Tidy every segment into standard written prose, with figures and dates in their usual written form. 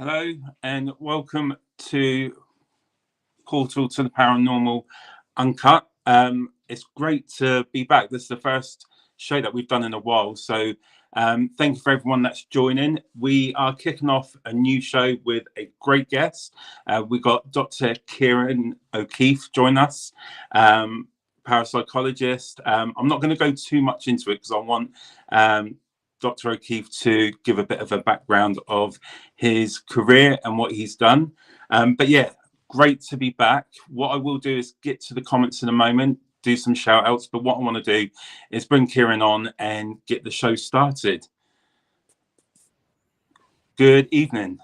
Hello and welcome to Portal to the Paranormal UnCut. It's great to be back. This is the first show that we've done in a while. So thank you for everyone that's joining. We are kicking off a new show with a great guest. We got Dr. Ciarán O'Keefe join us, parapsychologist. I'm not going to go too much into it because I want Dr. O'Keefe to give a bit of a background of his career and what he's done. But yeah, great to be back. What I will do is get to the comments in a moment, do some shout outs. But what I want to do is bring Ciarán on and get the show started. Good evening.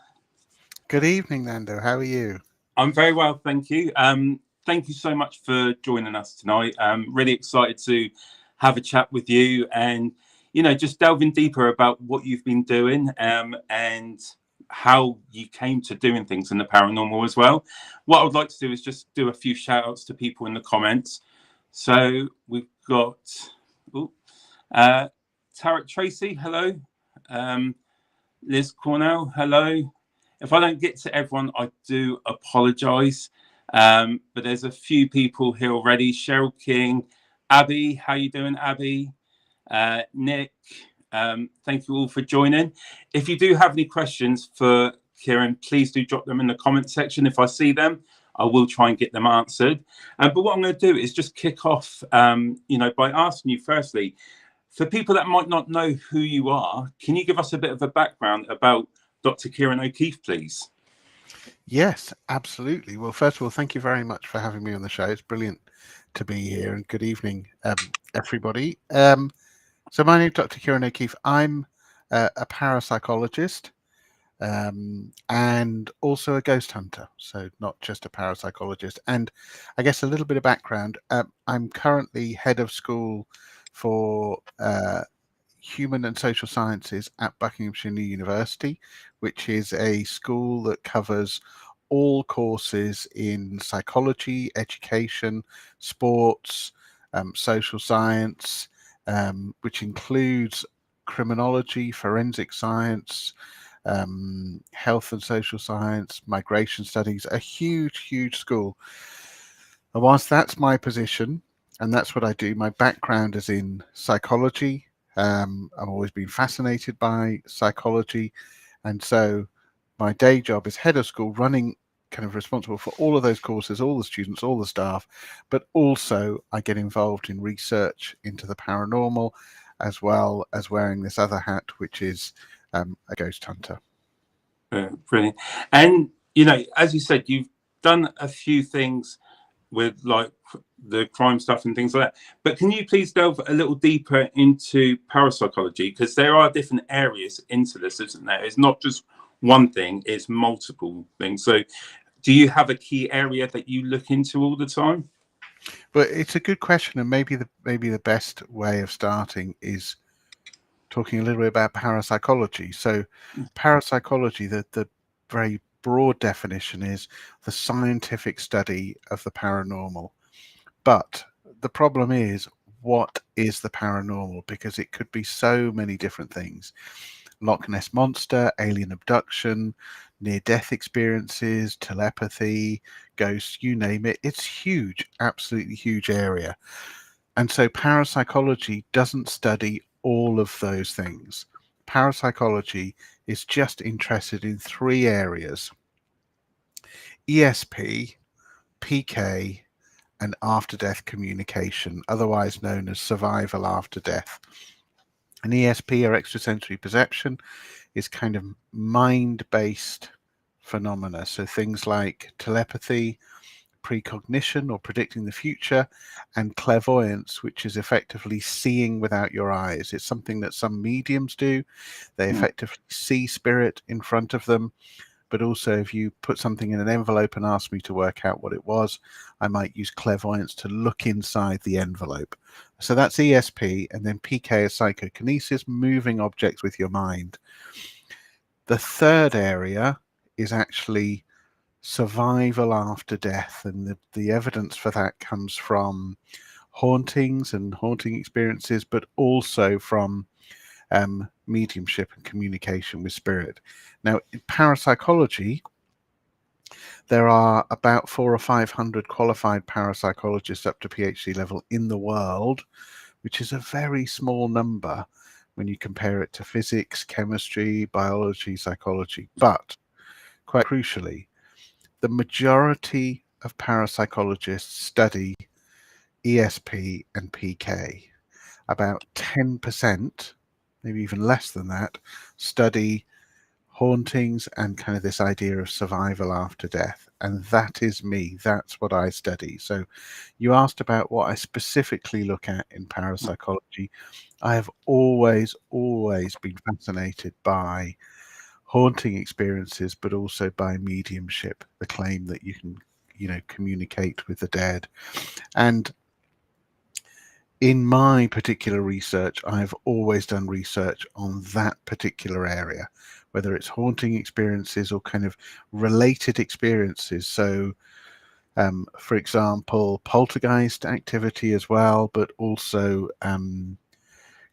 Good evening, Nando. How are you? I'm very well, thank you. Thank you so much for joining us tonight. I'm really excited to have a chat with you and, you know, just delving deeper about what you've been doing and how you came to doing things in the paranormal as well. What I would like to do is just do a few shout outs to people in the comments. So we've got Tarek Tracy, hello. Liz Cornell, hello. If I don't get to everyone, I do apologise. But there's a few people here already. Cheryl King, Abby, how you doing, Abby? Nick, thank you all for joining. If you do have any questions for Ciarán, please do drop them in the comment section. If I see them, I will try and get them answered. But what I'm going to do is just kick off, by asking you firstly, for people that might not know who you are, can you give us a bit of a background about Dr. Ciarán O'Keefe, please? Yes, absolutely. Well, first of all, thank you very much for having me on the show. It's brilliant to be here, and good evening, everybody. So my name is Dr. Ciarán O'Keefe. I'm a parapsychologist and also a ghost hunter, so not just a parapsychologist. And I guess a little bit of background. I'm currently head of school for Human and Social Sciences at Buckinghamshire University, which is a school that covers all courses in psychology, education, sports, social science, which includes criminology, forensic science, health and social science, migration studies, a huge, huge school. And whilst that's my position, and that's what I do, my background is in psychology. I've always been fascinated by psychology. And so my day job is head of school, running, kind of responsible for all of those courses, all the students, all the staff. But also I get involved in research into the paranormal, as well as wearing this other hat, which is a ghost hunter. Brilliant. And, you know, as you said, you've done a few things with like the crime stuff and things like that. But can you please delve a little deeper into parapsychology? Because there are different areas into this, isn't there? It's not just one thing, it's multiple things. So do you have a key area that you look into all the time? But it's a good question, and maybe the best way of starting is talking a little bit about parapsychology. So parapsychology, the very broad definition is the scientific study of the paranormal. But the problem is, what is the paranormal? Because it could be so many different things. Loch Ness Monster, alien abduction, near-death experiences, telepathy, ghosts, you name it. It's huge, absolutely huge area. And so parapsychology doesn't study all of those things. Parapsychology is just interested in three areas: ESP, PK, and after-death communication, otherwise known as survival after death. And ESP, or extrasensory perception, is kind of mind-based phenomena. So things like telepathy, precognition or predicting the future, and clairvoyance, which is effectively seeing without your eyes. It's something that some mediums do. They effectively see spirit in front of them. But also, if you put something in an envelope and ask me to work out what it was, I might use clairvoyance to look inside the envelope. So that's ESP, and then PK is psychokinesis, moving objects with your mind. The third area is actually survival after death, and the evidence for that comes from hauntings and haunting experiences, but also from mediumship and communication with spirit. Now, in parapsychology, there are about 400 or 500 qualified parapsychologists up to PhD level in the world, which is a very small number when you compare it to physics, chemistry, biology, psychology. But quite crucially, the majority of parapsychologists study ESP and PK. About 10%, maybe even less than that, study hauntings and kind of this idea of survival after death. And that is me. That's what I study. So you asked about what I specifically look at in parapsychology. I have always been fascinated by haunting experiences, but also by mediumship, the claim that you can, communicate with the dead. And in my particular research, I've always done research on that particular area, whether it's haunting experiences or kind of related experiences. So, for example, poltergeist activity as well, but also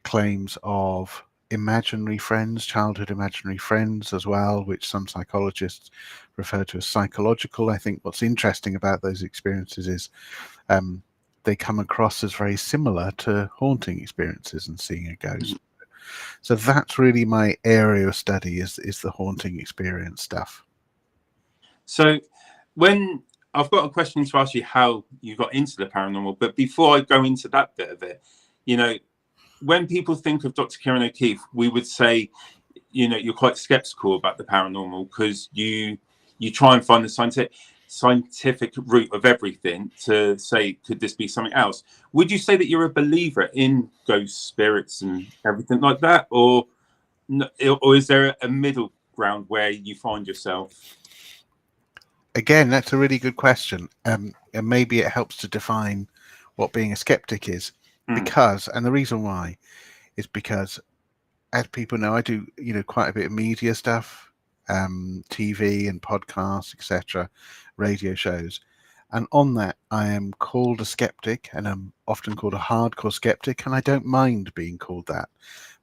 claims of imaginary friends, childhood imaginary friends as well, which some psychologists refer to as psychological. I think what's interesting about those experiences is they come across as very similar to haunting experiences and seeing a ghost. So that's really my area of study is the haunting experience stuff. So when I've got a question to ask you how you got into the paranormal, but before I go into that bit of it, when people think of Dr. Ciarán O'Keeffe, we would say, you're quite skeptical about the paranormal because you try and find the scientific root of everything to say, could this be something else? Would you say that you're a believer in ghost spirits and everything like that, or is there a middle ground where you find yourself? Again, that's a really good question, and maybe it helps to define what being a skeptic is. Because, and the reason why is because, as people know, I do quite a bit of media stuff, TV and podcasts, etc., radio shows, and on that I am called a skeptic, and I'm often called a hardcore skeptic, and I don't mind being called that.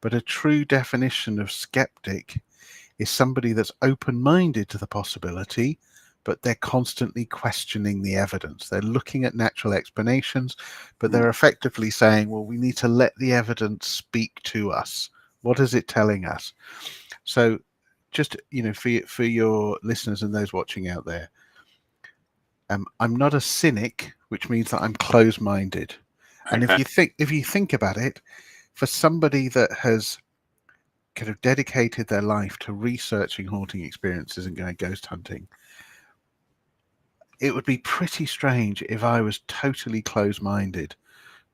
But a true definition of skeptic is somebody that's open-minded to the possibility, but they're constantly questioning the evidence. They're looking at natural explanations, but they're effectively saying, well, we need to let the evidence speak to us. What is it telling us? So just, for your listeners and those watching out there, I'm not a cynic, which means that I'm closed-minded. And Okay. if you think about it, for somebody that has kind of dedicated their life to researching haunting experiences and going ghost hunting, it would be pretty strange if I was totally closed-minded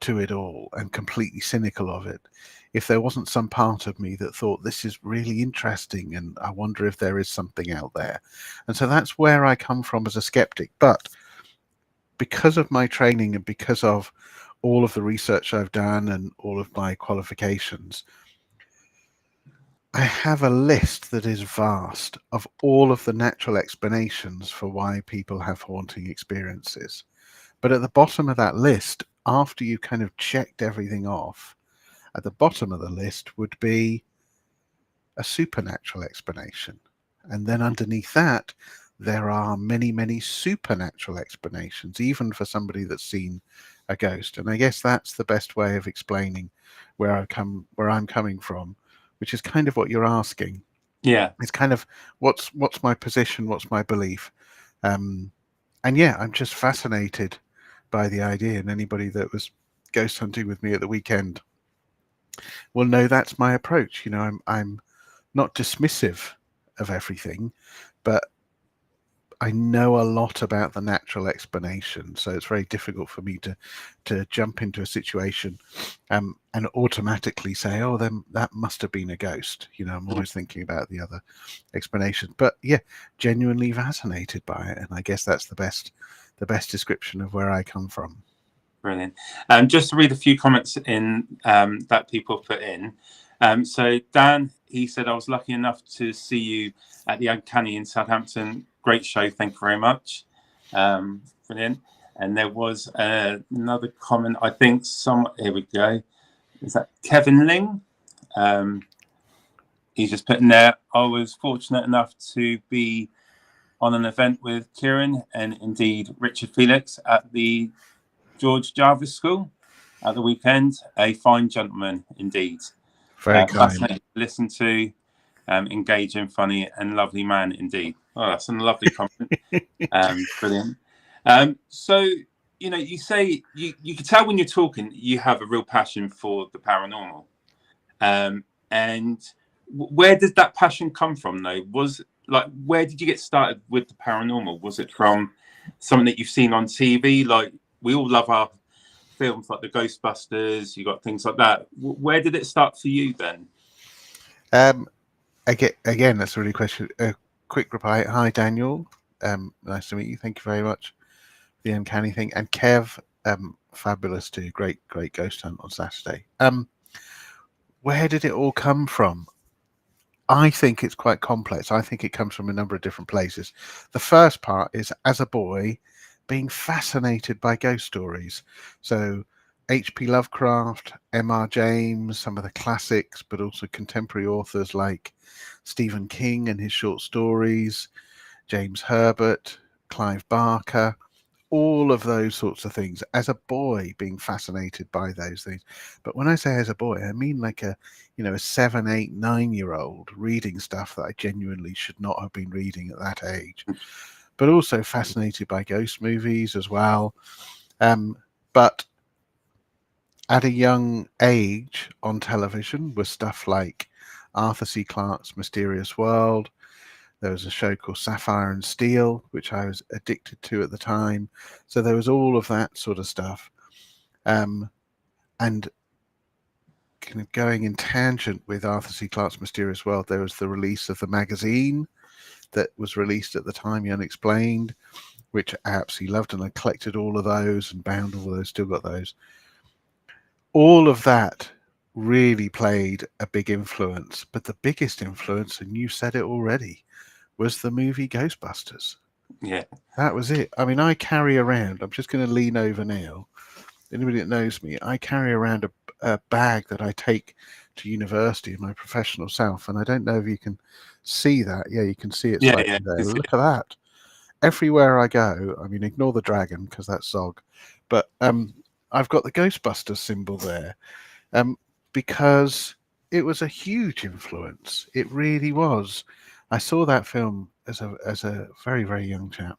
to it all and completely cynical of it, if there wasn't some part of me that thought this is really interesting and I wonder if there is something out there. And so that's where I come from as a skeptic. But because of my training and because of all of the research I've done and all of my qualifications, I have a list that is vast of all of the natural explanations for why people have haunting experiences. But at the bottom of that list, after you kind of checked everything off, at the bottom of the list would be a supernatural explanation. And then underneath that, there are many, many supernatural explanations, even for somebody that's seen a ghost. And I guess that's the best way of explaining where I'm coming from, which is kind of what you're asking. Yeah. It's kind of what's my position, what's my belief. And yeah, I'm just fascinated by the idea, and anybody that was ghost hunting with me at the weekend will know that's my approach. I'm not dismissive of everything, but I know a lot about the natural explanation, so it's very difficult for me to jump into a situation and automatically say, oh, then that must have been a ghost. I'm always thinking about the other explanations. But yeah, genuinely fascinated by it, and I guess that's the best description of where I come from. Brilliant. Just to read a few comments in that people put in. So Dan, he said, I was lucky enough to see you at the Uncanny in Southampton. Great show. Thank you very much. Brilliant. And there was another comment. I think here we go. Is that Kevin Ling? He's just putting there, I was fortunate enough to be on an event with Ciarán and indeed Richard Felix at the George Jarvis School at the weekend. A fine gentleman indeed. Very kind. Fascinating to listen to, engaging, funny, and lovely man indeed. Oh, that's a lovely compliment. Brilliant. So, you know, you say you can tell when you're talking, you have a real passion for the paranormal. And where did that passion come from, though? Where did you get started with the paranormal? Was it from something that you've seen on TV? Like, we all love our films like the Ghostbusters, you got things like that. Where did it start for you then? Again, that's a really quick reply. Hi, Daniel. Nice to meet you. Thank you very much. The uncanny thing. And Kev, fabulous too. Great ghost hunt on Saturday. Where did it all come from? I think it's quite complex. I think it comes from a number of different places. The first part is, as a boy, being fascinated by ghost stories. So H.P. Lovecraft, M.R. James, some of the classics, but also contemporary authors like Stephen King and his short stories, James Herbert, Clive Barker, all of those sorts of things. As a boy, being fascinated by those things. But when I say as a boy, I mean like a 7, 8, 9-year-old reading stuff that I genuinely should not have been reading at that age. But also fascinated by ghost movies as well. But at a young age on television was stuff like Arthur C. Clarke's Mysterious World. There was a show called Sapphire and Steel, which I was addicted to at the time. So there was all of that sort of stuff. And kind of going in tangent with Arthur C. Clarke's Mysterious World, there was the release of the magazine that was released at the time, The Unexplained, which I absolutely loved, and I collected all of those and bound all of those, still got those. All of that really played a big influence, but the biggest influence, and you said it already, was the movie Ghostbusters. Yeah. That was it. I mean, I carry around, I'm just going to lean over now. Anybody that knows me, I carry around a bag that I take to university in my professional self, and I don't know if you can see that. Yeah, you can see it slightly there. Look at that. Everywhere I go, I mean, ignore the dragon because that's Zog, but I've got the Ghostbusters symbol there because it was a huge influence. It really was. I saw that film as a very, very young chap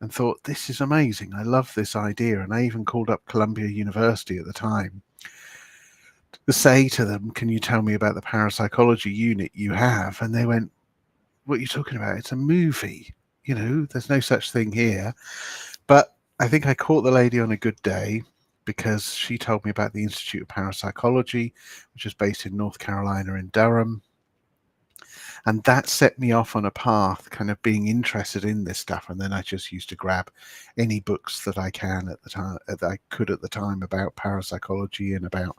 and thought, this is amazing. I love this idea. And I even called up Columbia University at the time to say to them, can you tell me about the parapsychology unit you have? And they went, what are you talking about? It's a movie. There's no such thing here. But I think I caught the lady on a good day because she told me about the Institute of Parapsychology, which is based in North Carolina in Durham. And that set me off on a path, kind of being interested in this stuff. And then I just used to grab any books that I can at the time, that I could at the time, about parapsychology and about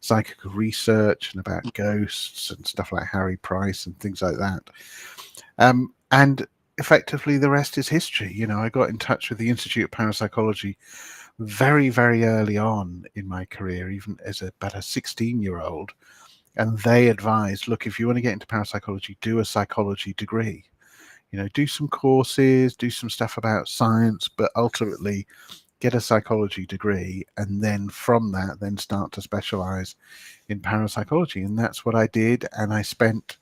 psychical research and about ghosts and stuff like Harry Price and things like that. And effectively, the rest is history. I got in touch with the Institute of Parapsychology very, very early on in my career, even as about a 16-year-old. And they advised, look, if you want to get into parapsychology, do a psychology degree. Do some courses, do some stuff about science, but ultimately get a psychology degree. And then from that, then start to specialize in parapsychology. And that's what I did. And I spent,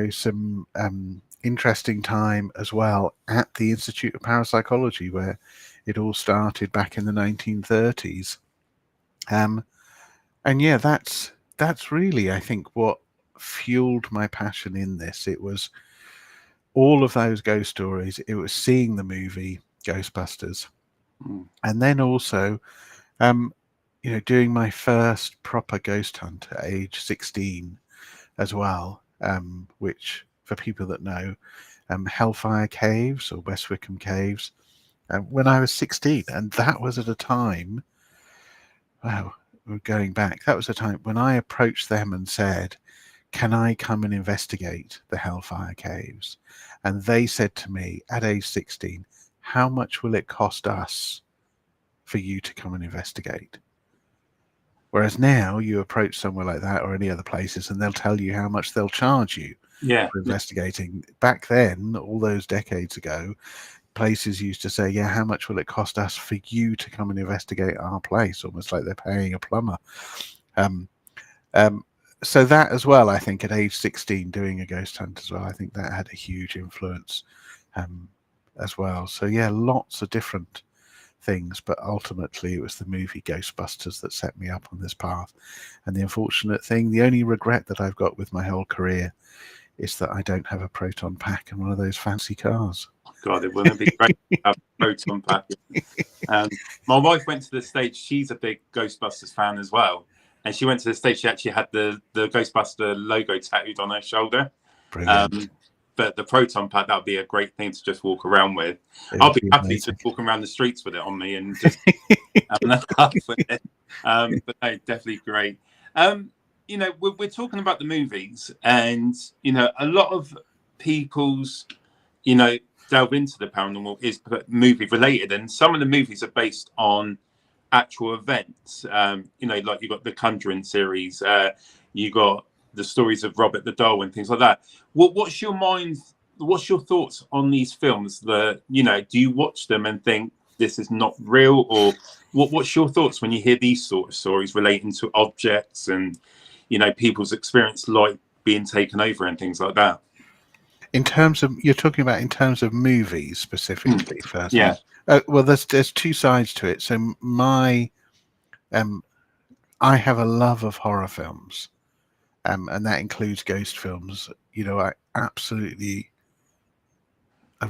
some interesting time as well at the Institute of Parapsychology, where it all started back in the 1930s. And yeah, that's really, I think, what fueled my passion in this. It was all of those ghost stories. It was seeing the movie Ghostbusters. And then also, doing my first proper ghost hunt at age 16 as well, which, for people that know, Hellfire Caves or West Wickham Caves, when I was 16. And that was at a time, wow, we're going back, that was a time when I approached them and said, can I come and investigate the Hellfire Caves? And they said to me at age 16, how much will it cost us for you to come and investigate? Whereas now you approach somewhere like that or any other places and they'll tell you how much they'll charge you Yeah. for investigating. Back then, all those decades ago, places used to say, yeah, how much will it cost us for you to come and investigate our place? Almost like they're paying a plumber. Um, so that as well, I think at age 16, doing a ghost hunt as well, I think that had a huge influence as well. So yeah, lots of different things, but ultimately it was the movie Ghostbusters that set me up on this path. And the unfortunate thing, the only regret that I've got with my whole career is that I don't have a proton pack and one of those fancy cars. God, it wouldn't be great to have a proton pack. My wife went to the States. She's a big Ghostbusters fan as well. And she went to the States. She actually had the Ghostbuster logo tattooed on her shoulder. Brilliant. But the proton pack, that would be a great thing to just walk around with. I'll be happy just walking around the streets with it on me and just having a laugh with it. But no, definitely great. You know, we're talking about the movies, and, you know, a lot of people's, you know, delve into the paranormal is movie related, and some of the movies are based on actual events. You know, like you got the Conjuring series, you got the stories of Robert the Doll and things like that. What's your thoughts on these films? You know, do you watch them and think this is not real, or what's your thoughts when you hear these sort of stories relating to objects and, you know, people's experience like being taken over and things like that? In terms of, you're talking about in terms of movies specifically first. Yeah. Well, there's two sides to it. So I have a love of horror films, and that includes ghost films. You know, I've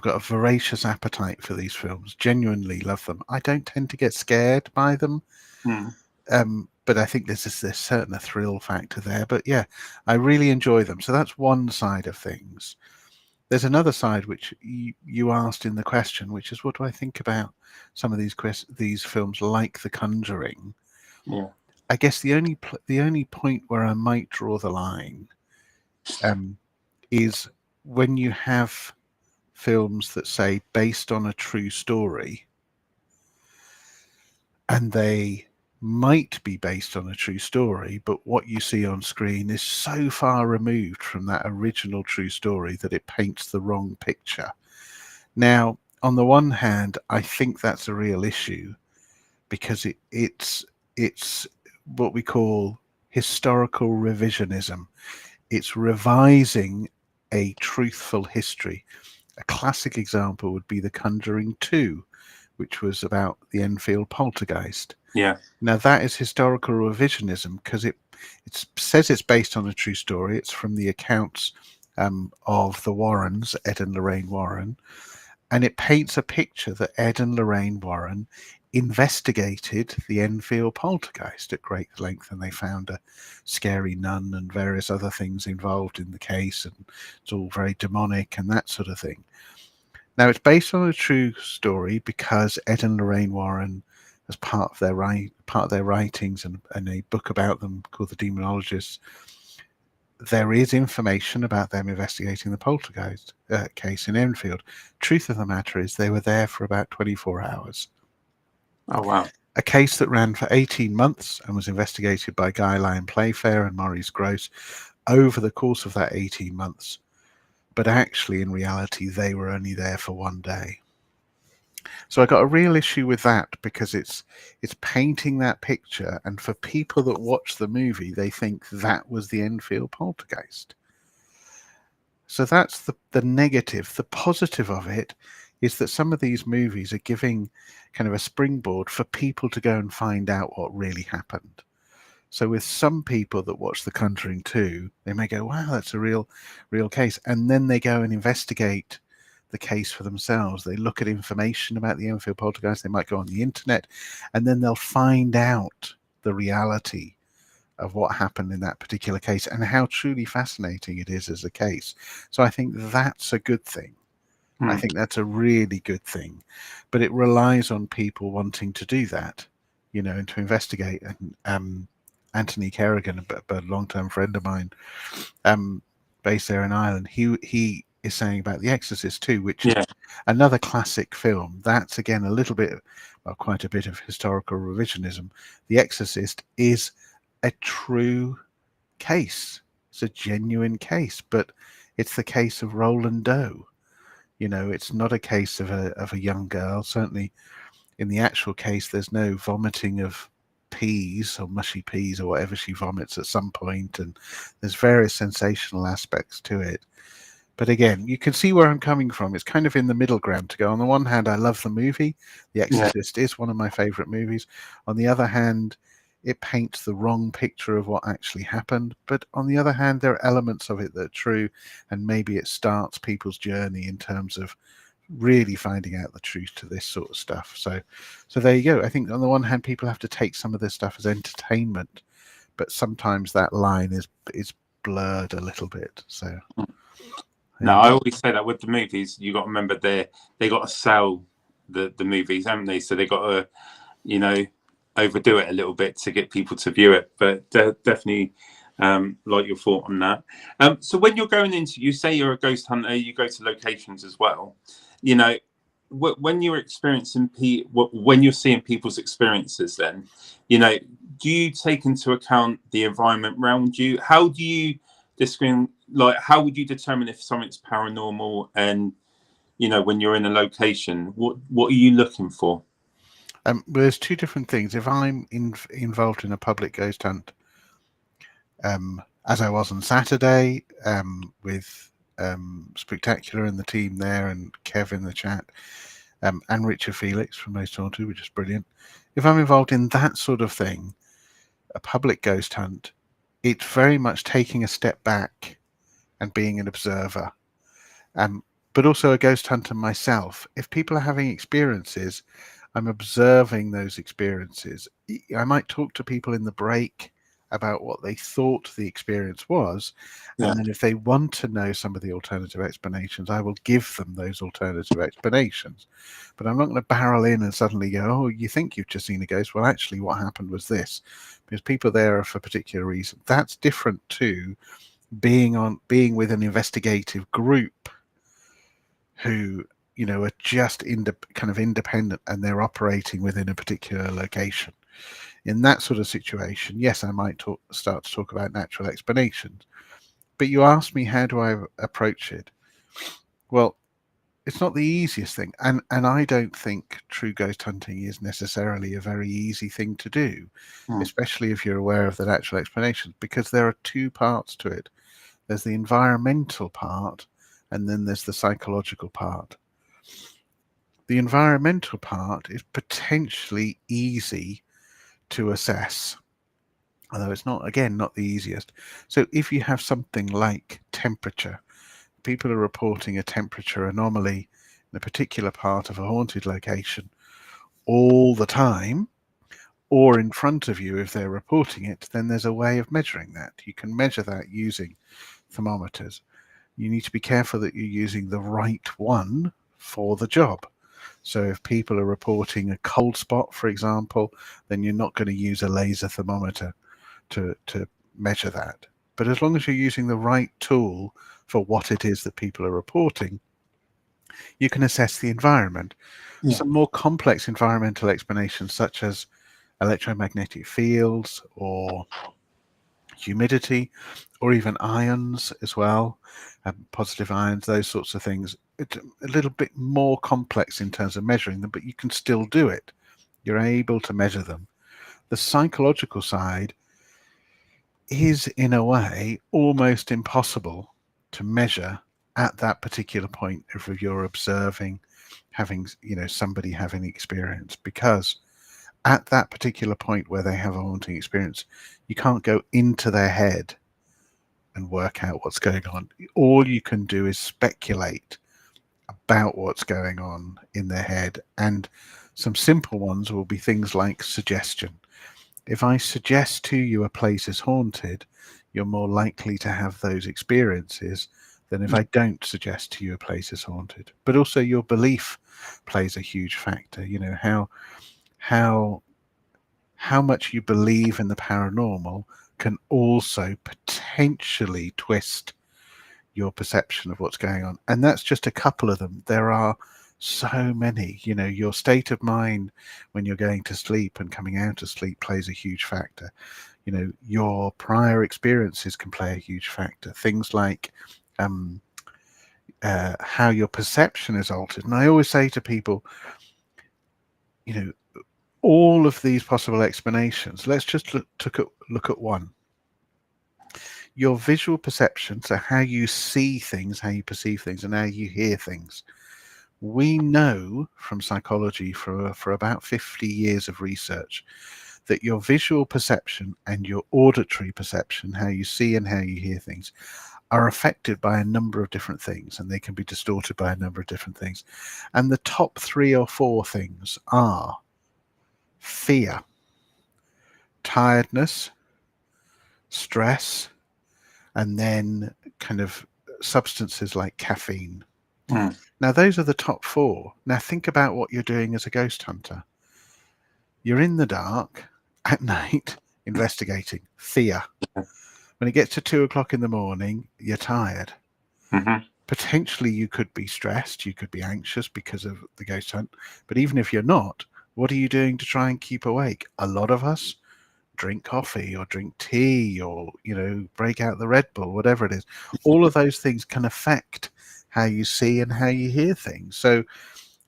got a voracious appetite for these films. Genuinely love them. I don't tend to get scared by them, but I think there's certain a thrill factor there. But yeah, I really enjoy them. So that's one side of things. There's another side which you asked in the question, which is, what do I think about some of these films like The Conjuring? Yeah. I guess the only point where I might draw the line is when you have films that say based on a true story, and they might be based on a true story, but what you see on screen is so far removed from that original true story that it paints the wrong picture. Now, on the one hand, I think that's a real issue because it's what we call historical revisionism. It's revising a truthful history. A classic example would be The Conjuring 2, which was about the Enfield poltergeist. Yeah. Now that is historical revisionism because it says it's based on a true story. It's from the accounts of the Warrens, Ed and Lorraine Warren, and it paints a picture that Ed and Lorraine Warren investigated the Enfield poltergeist at great length, and they found a scary nun and various other things involved in the case, and it's all very demonic and that sort of thing. Now, it's based on a true story because Ed and Lorraine Warren, as part of their writings and a book about them called The Demonologist, there is information about them investigating the poltergeist case in Enfield. Truth of the matter is they were there for about 24 hours. Oh, wow. A case that ran for 18 months and was investigated by Guy Lyon Playfair and Maurice Grosse over the course of that 18 months. But actually, in reality, they were only there for one day. So I got a real issue with that because it's painting that picture, and for people that watch the movie, they think that was the Enfield poltergeist. So that's the negative. The positive of it is that some of these movies are giving kind of a springboard for people to go and find out what really happened. So with some people that watch The Conjuring 2, they may go, wow, that's a real case. And then they go and investigate the case for themselves. They look at information about the Enfield poltergeist. They might go on the internet, and then they'll find out the reality of what happened in that particular case and how truly fascinating it is as a case. So I think that's a good thing. I think that's a really good thing. But it relies on people wanting to do that, you know, and to investigate. And Anthony Kerrigan, a long-term friend of mine, based there in Ireland, he is saying about The Exorcist too, which is another classic film. That's again a little bit, well, quite a bit of historical revisionism. The Exorcist is a true case. It's a genuine case, but it's the case of Roland Doe. You know, it's not a case of a young girl. Certainly in the actual case, there's no vomiting of peas or mushy peas or whatever she vomits at some point, and there's various sensational aspects to it. But again, you can see where I'm coming from. It's kind of in the middle ground to go. On the one hand, I love the movie. The Exorcist is one of my favorite movies. On the other hand, it paints the wrong picture of what actually happened. But on the other hand, there are elements of it that are true, and maybe it starts people's journey in terms of really finding out the truth to this sort of stuff. So there you go. I think on the one hand, people have to take some of this stuff as entertainment, but sometimes that line is blurred a little bit. So no, I always say that with the movies, you got to remember they got to sell the movies, haven't they? So they got to, you know, overdo it a little bit to get people to view it. But definitely like your thought on that. So when you're going into, you say you're a ghost hunter, you go to locations as well. You know, when you're experiencing when you're seeing people's experiences, then, you know, do you take into account the environment around you? How do you how would you determine if something's paranormal? And, you know, when you're in a location, what are you looking for? There's two different things. If I'm involved in a public ghost hunt, as I was on Saturday, with Spectacular and the team there, and Kev in the chat, and Richard Felix from Most Haunted, which is brilliant. If I'm involved in that sort of thing, a public ghost hunt, it's very much taking a step back and being an observer, but also a ghost hunter myself. If people are having experiences, I'm observing those experiences. I might talk to people in the break about what they thought the experience was, and then if they want to know some of the alternative explanations, I will give them those alternative explanations. But I'm not going to barrel in and suddenly go, oh, you think you've just seen a ghost? Well, actually what happened was this, because people there are for a particular reason. That's different to being with an investigative group who, you know, are just kind of independent, and they're operating within a particular location. In that sort of situation, yes, I might start to talk about natural explanations. But you asked me, how do I approach it? Well, it's not the easiest thing. And I don't think true ghost hunting is necessarily a very easy thing to do, especially if you're aware of the natural explanations, because there are two parts to it. There's the environmental part, and then there's the psychological part. The environmental part is potentially easy to assess, although it's not the easiest. So if you have something like temperature, people are reporting a temperature anomaly in a particular part of a haunted location all the time, or in front of you if they're reporting it, then there's a way of measuring that. You can measure that using thermometers. You need to be careful that you're using the right one for the job. So if people are reporting a cold spot, for example, then you're not going to use a laser thermometer to measure that. But as long as you're using the right tool for what it is that people are reporting, you can assess the environment. Some more complex environmental explanations, such as electromagnetic fields or humidity, or even ions as well, positive ions, those sorts of things. It's a little bit more complex in terms of measuring them, but you can still do it. You're able to measure them. The psychological side is, in a way, almost impossible to measure at that particular point if you're observing, having, you know, somebody having experience, because at that particular point where they have a haunting experience, you can't go into their head and work out what's going on. All you can do is speculate about what's going on in their head. And some simple ones will be things like suggestion. If I suggest to you a place is haunted, you're more likely to have those experiences than if I don't suggest to you a place is haunted. But also your belief plays a huge factor. You know, how much you believe in the paranormal can also potentially twist your perception of what's going on. And that's just a couple of them. There are So many, your state of mind when you're going to sleep and coming out of sleep plays a huge factor. Your prior experiences can play a huge factor. Things like how your perception is altered. And I always say to people, all of these possible explanations, let's just look at one. Your visual perception, so how you see things, how you perceive things, and how you hear things. We know from psychology for about 50 years of research that your visual perception and your auditory perception, how you see and how you hear things, are affected by a number of different things, and they can be distorted by a number of different things. And the top 3 or 4 things are fear, tiredness, stress, and then kind of substances like caffeine. Now, those are the top 4. Now, think about what you're doing as a ghost hunter. You're in the dark at night investigating. Fear. When it gets to 2 o'clock in the morning, you're tired. Potentially, you could be stressed. You could be anxious because of the ghost hunt. But even if you're not, what are you doing to try and keep awake? A lot of us drink coffee or drink tea or, break out the Red Bull, whatever it is. All of those things can affect how you see and how you hear things. So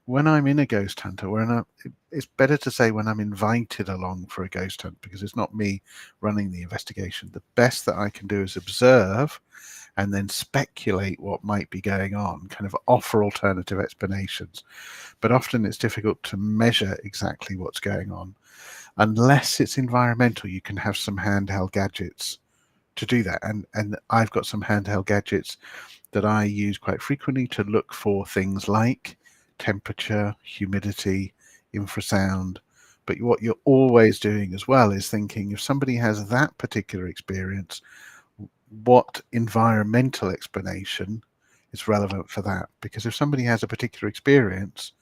when I'm in a ghost hunter, it's better to say when I'm invited along for a ghost hunt, because it's not me running the investigation. The best that I can do is observe and then speculate what might be going on, kind of offer alternative explanations. But often it's difficult to measure exactly what's going on. Unless it's environmental, you can have some handheld gadgets to do that. And I've got some handheld gadgets that I use quite frequently to look for things like temperature, humidity, infrasound. But what you're always doing as well is thinking, if somebody has that particular experience, what environmental explanation is relevant for that? Because if somebody has a particular experience,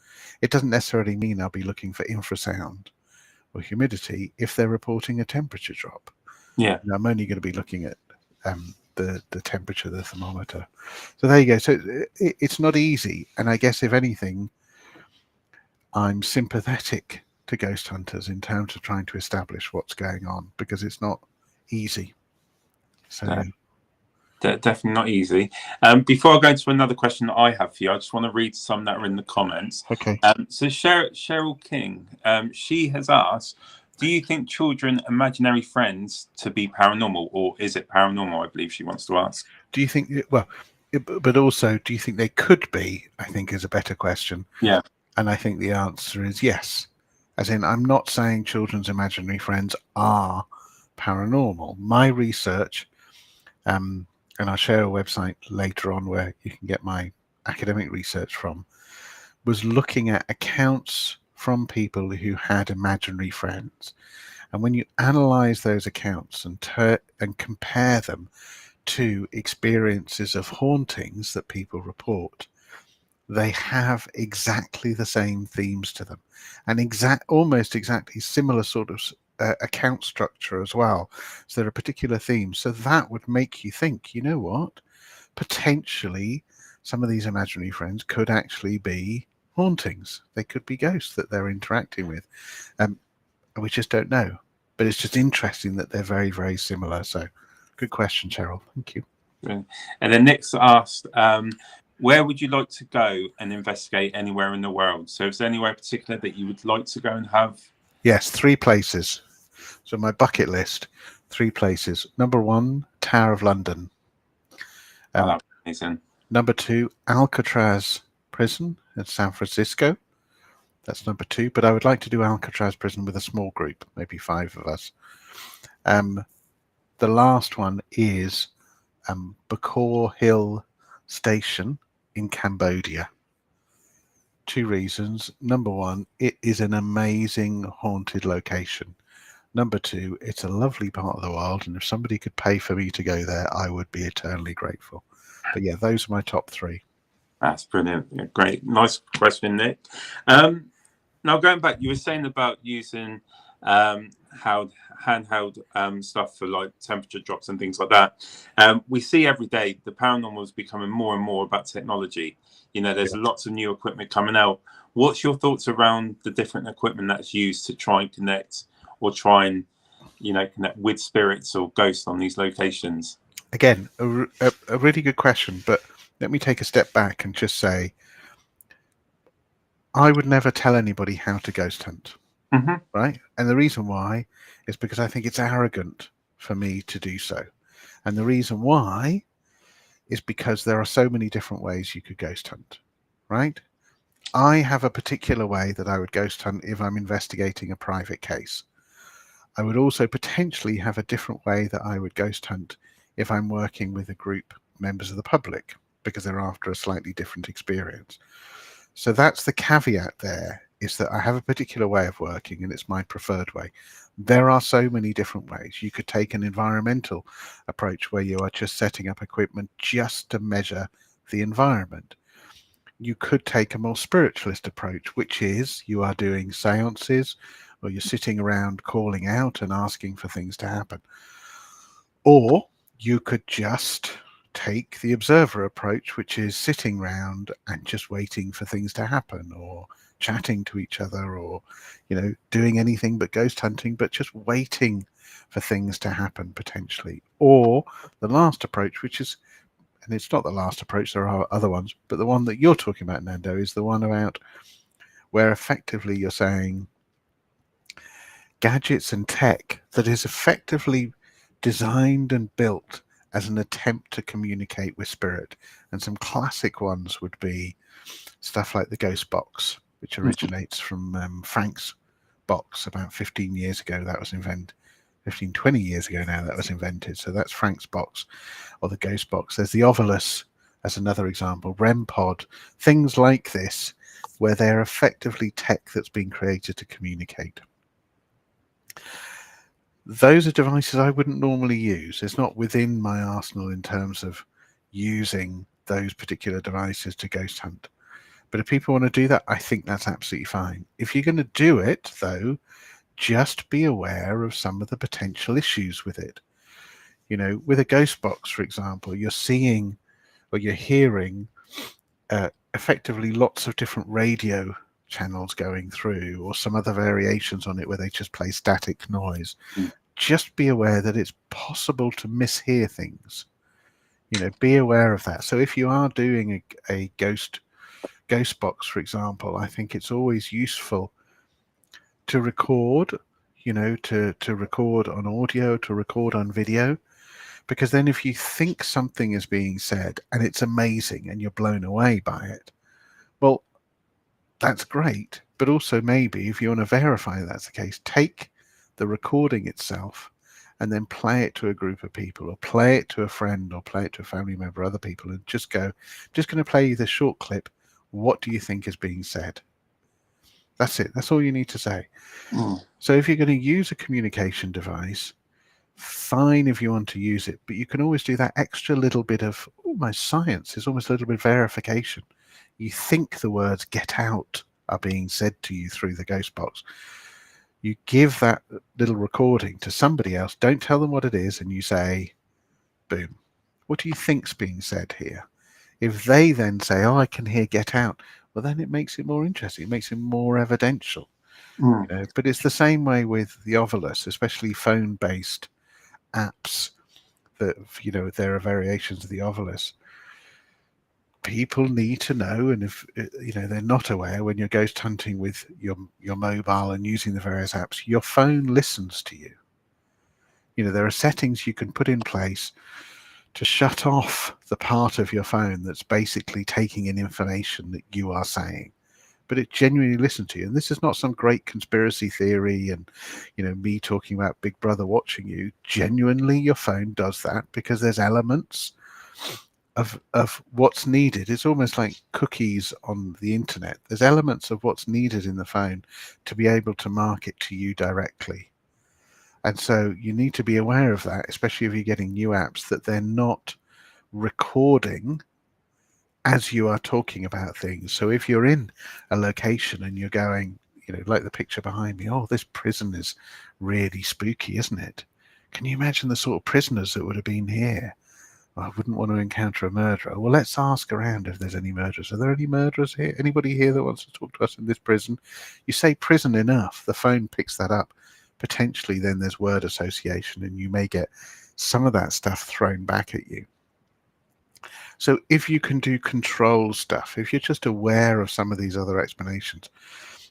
it doesn't necessarily mean I'll be looking for infrasound or humidity if they're reporting a temperature drop. Yeah. And I'm only going to be looking at the temperature, the thermometer. So there you go. So it's not easy. And I guess if anything, I'm sympathetic to ghost hunters in terms of trying to establish what's going on, because it's not easy. So definitely not easy. Before I go into another question that I have for you, I just want to read some that are in the comments. Okay. So Cheryl King, she has asked, do you think children imaginary friends to be paranormal, or is it paranormal? I believe she wants to ask. Do you think, but also, do you think they could be, I think is a better question. Yeah. And I think the answer is yes. As in, I'm not saying children's imaginary friends are paranormal. My research, and I'll share a website later on where you can get my academic research from, was looking at accounts from people who had imaginary friends. And when you analyze those accounts and compare them to experiences of hauntings that people report, they have exactly the same themes to them, and almost exactly similar sort of account structure as well. So there are particular themes. So that would make you think, you know what? Potentially, some of these imaginary friends could actually be hauntings. They could be ghosts that they're interacting with. And we just don't know. But it's just interesting that they're very, very similar. So good question, Cheryl. Thank you. And then Nick's asked, where would you like to go and investigate anywhere in the world? So is there anywhere particular that you would like to go and have? Yes, 3 places. So my bucket list, 3 places. Number 1, Tower of London. Amazing. Number 2, Alcatraz Prison in San Francisco. That's number 2. But I would like to do Alcatraz Prison with a small group, maybe 5 of us. The last one is Bacor Hill Station in Cambodia. 2 reasons. Number 1, it is an amazing haunted location. Number 2, it's a lovely part of the world, and if somebody could pay for me to go there, I would be eternally grateful. But yeah, those are my top 3. That's brilliant. Yeah, great. Nice question, Nick. Now, going back, you were saying about using how handheld stuff for like temperature drops and things like that. We see every day the paranormal is becoming more and more about technology. You know, there's lots of new equipment coming out. What's your thoughts around the different equipment that's used to try and connect or try and, you know, connect with spirits or ghosts on these locations? Again, a really good question, but let me take a step back and just say, I would never tell anybody how to ghost hunt, right? And the reason why is because I think it's arrogant for me to do so. And the reason why is because there are so many different ways you could ghost hunt, right? I have a particular way that I would ghost hunt if I'm investigating a private case. I would also potentially have a different way that I would ghost hunt if I'm working with a group, members of the public, because they're after a slightly different experience. So that's the caveat there, is that I have a particular way of working and it's my preferred way. There are so many different ways. You could take an environmental approach where you are just setting up equipment just to measure the environment. You could take a more spiritualist approach, which is you are doing seances or you're sitting around calling out and asking for things to happen. Or you could just take the observer approach, which is sitting around and just waiting for things to happen, or chatting to each other, or, you know, doing anything but ghost hunting, but just waiting for things to happen potentially. Or the last approach, which is, and it's not the last approach, there are other ones, but the one that you're talking about, Nando, is the one about where effectively you're saying gadgets and tech that is effectively designed and built as an attempt to communicate with spirit. And some classic ones would be stuff like the ghost box, which originates from Frank's box about 15 years ago. That was invented 20 years ago now, that was invented. So that's Frank's box, or the ghost box. There's the Ovilus as another example, REM pod, things like this, where they're effectively tech that's been created to communicate. Those are devices I wouldn't normally use. It's not within my arsenal in terms of using those particular devices to ghost hunt. But if people want to do that, I think that's absolutely fine. If you're going to do it, though, just be aware of some of the potential issues with it. You know, with a ghost box, for example, you're seeing or you're hearing effectively lots of different radio channels going through, or some other variations on it where they just play static noise. Just be aware that it's possible to mishear things. You know, be aware of that. So if you are doing a ghost box, for example, I think it's always useful to record, you know, to record on audio, to record on video, because then if you think something is being said and it's amazing and you're blown away by it, well, that's great. But also, maybe if you want to verify that's the case, take the recording itself and then play it to a group of people, or play it to a friend, or play it to a family member, other people, and just go, I'm just going to play you this short clip. What do you think is being said? That's it. That's all you need to say. So if you're going to use a communication device, fine if you want to use it, but you can always do that extra little bit of almost science. It's almost a little bit of verification. You think the words "get out" are being said to you through the ghost box. You give that little recording to somebody else. Don't tell them what it is, and you say, boom, what do you think's being said here? If they then say, oh, I can hear "get out," well, then it makes it more interesting. It makes it more evidential. You know, but it's the same way with the Ovilus, especially phone-based apps that, you know, there are variations of the Ovilus. People need to know, and if, you know, they're not aware, when you're ghost hunting with your mobile and using the various apps, your phone listens to you. You know, there are settings you can put in place to shut off the part of your phone that's basically taking in information that you are saying, but it genuinely listens to you. And this is not some great conspiracy theory and, you know, me talking about Big Brother watching you. Genuinely, your phone does that because there's elements of what's needed. It's almost like cookies on the internet. There's elements of what's needed in the phone to be able to market to you directly. And so you need to be aware of that, especially if you're getting new apps, that they're not recording as you are talking about things. So if you're in a location and you're going, like the picture behind me. Oh, this prison is really spooky, isn't it? Can you imagine the sort of prisoners that would have been here? Well, I wouldn't want to encounter a murderer. Well, let's ask around if there's any murderers. Are there any murderers here? Anybody here that wants to talk to us in this prison? You say prison enough, the phone picks that up. Potentially then there's word association, and you may get some of that stuff thrown back at you. So if you can do control stuff, if you're just aware of some of these other explanations,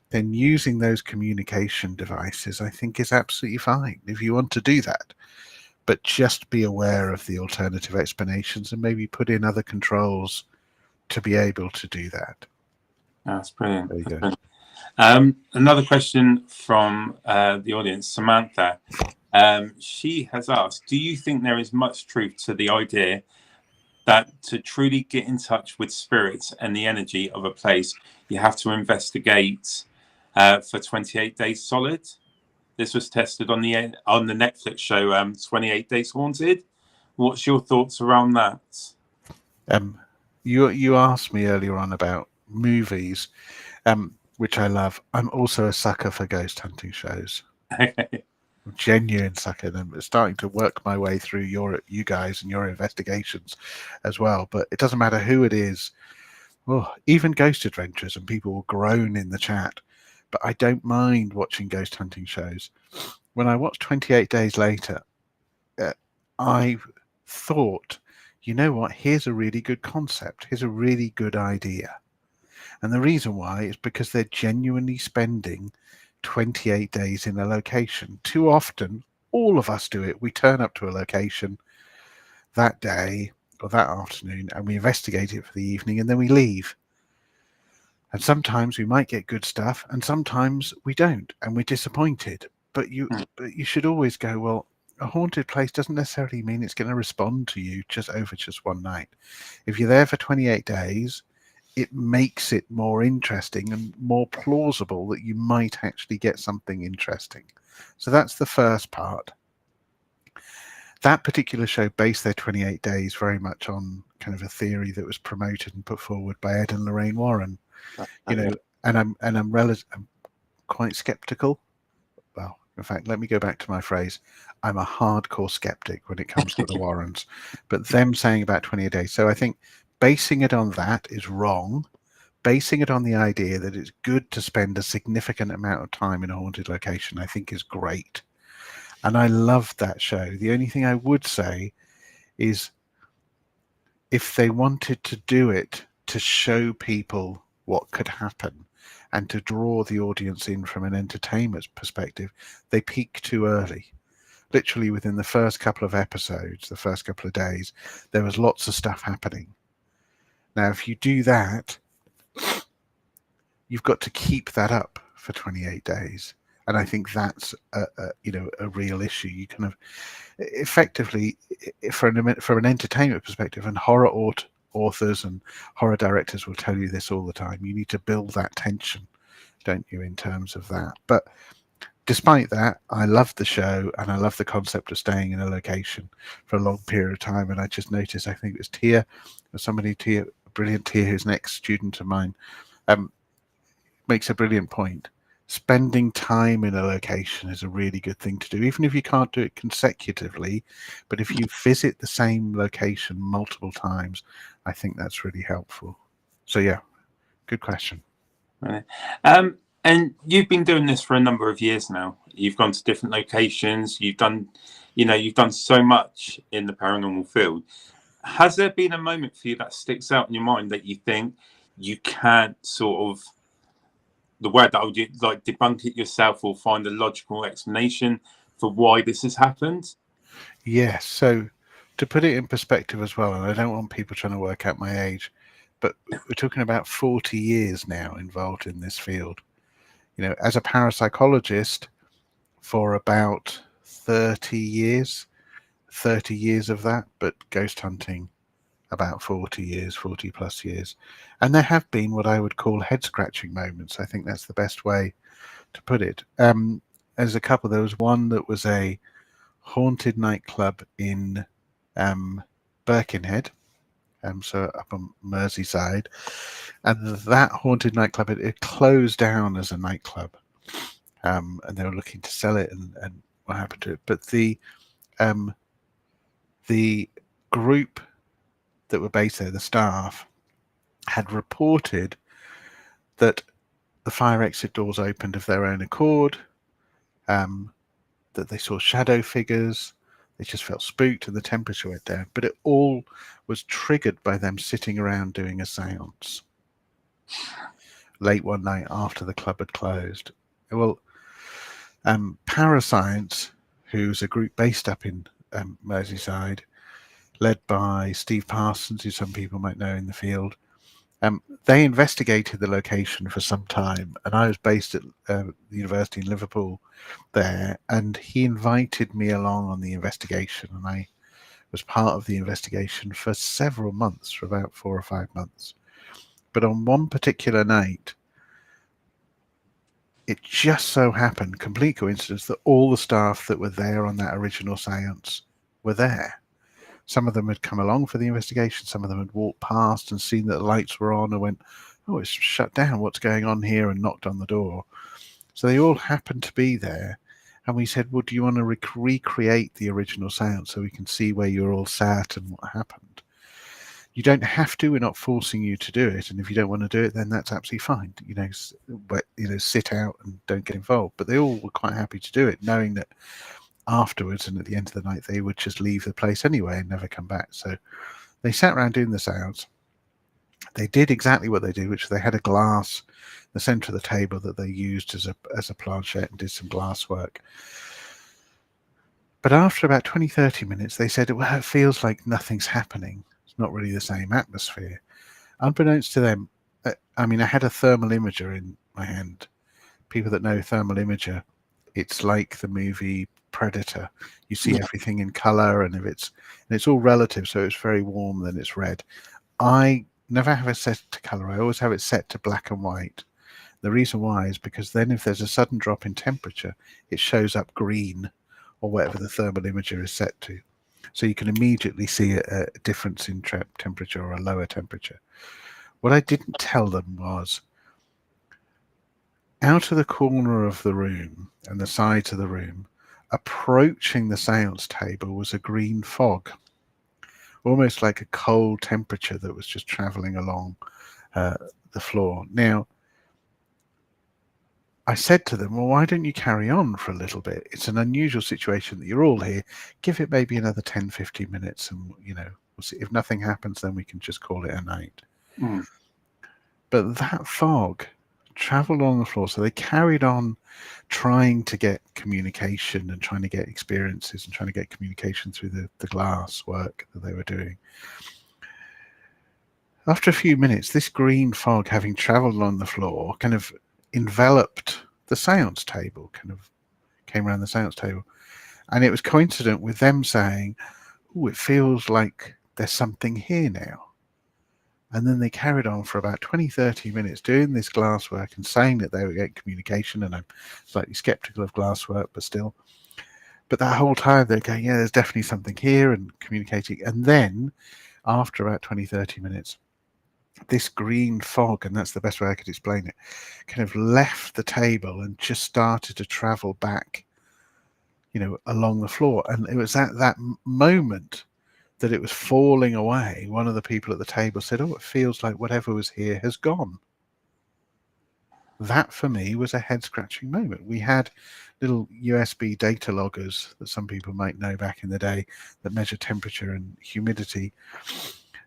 then using those communication devices, I think, is absolutely fine if you want to do that. But just be aware of the alternative explanations and maybe put in other controls to be able to do that. That's brilliant. There you go. Brilliant. Another question from the audience, Samantha. She has asked, do you think there is much truth to the idea that to truly get in touch with spirits and the energy of a place, you have to investigate for 28 days solid? This was tested on the Netflix show 28 Days Haunted. What's your thoughts around that? You asked me earlier on about movies, which I love. I'm also a sucker for ghost hunting shows. Genuine sucker. I'm starting to work my way through you guys and your investigations as well. But it doesn't matter who it is. Oh, even Ghost Adventures, and people will groan in the chat. But I don't mind watching ghost hunting shows. When I watched 28 Days Later, I thought, you know what? Here's a really good concept. Here's a really good idea. And the reason why is because they're genuinely spending 28 days in a location. Too often, all of us do it. We turn up to a location that day or that afternoon and we investigate it for the evening and then we leave. And sometimes we might get good stuff and sometimes we don't and we're disappointed. But you should always go, well, a haunted place doesn't necessarily mean it's going to respond to you just one night. If you're there for 28 days, it makes it more interesting and more plausible that you might actually get something interesting. So that's the first part. That particular show based their 28 days very much on kind of a theory that was promoted and put forward by Ed and Lorraine Warren. And I'm quite skeptical. Well, in fact, let me go back to my phrase. I'm a hardcore skeptic when it comes to the Warrens, but them saying about 28 days. So I think basing it on that is wrong. Basing it on the idea that it's good to spend a significant amount of time in a haunted location, I think is great. And I loved that show. The only thing I would say is if they wanted to do it to show people what could happen and to draw the audience in from an entertainment perspective, they peak too early. Literally within the first couple of episodes, the first couple of days, there was lots of stuff happening. Now, if you do that, you've got to keep that up for 28 days. And I think that's a real issue. You kind of effectively, from an entertainment perspective, and horror authors and horror directors will tell you this all the time, you need to build that tension, don't you, in terms of that. But despite that, I love the show and I love the concept of staying in a location for a long period of time. And I just noticed, I think it was Tia, or somebody, Tia, brilliant Tia, who's an ex-student of mine, makes a brilliant point. Spending time in a location is a really good thing to do, even if you can't do it consecutively. But if you visit the same location multiple times, I think that's really helpful. So yeah, good question. And you've been doing this for a number of years now. You've gone to different locations. You've done so much in the paranormal field. Has there been a moment for you that sticks out in your mind that you think you can't sort of, the word that I would like, debunk it yourself or find a logical explanation for why this has happened? Yes. So to put it in perspective as well, and I don't want people trying to work out my age, but we're talking about 40 years now involved in this field. You know, as a parapsychologist for about 30 years of that, but ghost hunting about 40 plus years. And there have been what I would call head scratching moments. I think that's the best way to put it. There's a couple. There was one that was a haunted nightclub in Birkenhead, so up on Merseyside, and that haunted nightclub, it closed down as a nightclub and they were looking to sell it and what happened to it. But the group that were based there, the staff, had reported that the fire exit doors opened of their own accord, that they saw shadow figures, they just felt spooked and the temperature went down. But it all was triggered by them sitting around doing a seance late one night after the club had closed. Well, Parascience, who's a group based up in Merseyside, led by Steve Parsons, who some people might know in the field, they investigated the location for some time, and I was based at the university in Liverpool there, and he invited me along on the investigation, and I was part of the investigation for several months, for about 4 or 5 months. But on one particular night, it just so happened, complete coincidence, that all the staff that were there on that original seance were there. Some of them had come along for the investigation. Some of them had walked past and seen that the lights were on and went, "Oh, it's shut down. What's going on here?" and knocked on the door. So they all happened to be there. And we said, "Well, do you want to recreate the original seance so we can see where you're all sat and what happened?" You don't have to. We're not forcing you to do it. And if you don't want to do it, then that's absolutely fine. But sit out and don't get involved. But they all were quite happy to do it, knowing that afterwards and at the end of the night they would just leave the place anyway and never come back. So they sat around doing the seance. They did exactly what they do, which they had a glass in the center of the table that they used as a planchette and did some glass work. But after about 20-30 minutes they said, "Well, it feels like nothing's happening. It's not really the same atmosphere." Unbeknownst to them, I had a thermal imager in my hand. People that know thermal imager, it's like the movie Predator. You see everything in color, and it's all relative, so it's very warm, then it's red. I never have it set to color. I always have it set to black and white. The reason why is because then if there's a sudden drop in temperature, it shows up green or whatever the thermal imager is set to. So you can immediately see a difference in temperature or a lower temperature. What I didn't tell them was, out of the corner of the room and the sides of the room, approaching the seance table was a green fog, almost like a cold temperature that was just traveling along the floor. Now, I said to them, "Well, why don't you carry on for a little bit? It's an unusual situation that you're all here. Give it maybe another 10-15 minutes and, we'll see. If nothing happens, then we can just call it a night." But that fog traveled on the floor. So they carried on trying to get communication and trying to get experiences and trying to get communication through the glass work that they were doing. After a few minutes, this green fog, having traveled on the floor, kind of enveloped the seance table, kind of came around the seance table. And it was coincident with them saying, "Oh, it feels like there's something here now." And then they carried on for about 20-30 minutes doing this glass work and saying that they were getting communication. And I'm slightly skeptical of glass work, but still. But that whole time they're going, "Yeah, there's definitely something here," and communicating. And then after about 20-30 minutes, this green fog, and that's the best way I could explain it, kind of left the table and just started to travel back, along the floor. And it was at that moment that it was falling away. One of the people at the table said, "Oh, it feels like whatever was here has gone." That for me was a head-scratching moment. We had little USB data loggers that some people might know back in the day that measure temperature and humidity.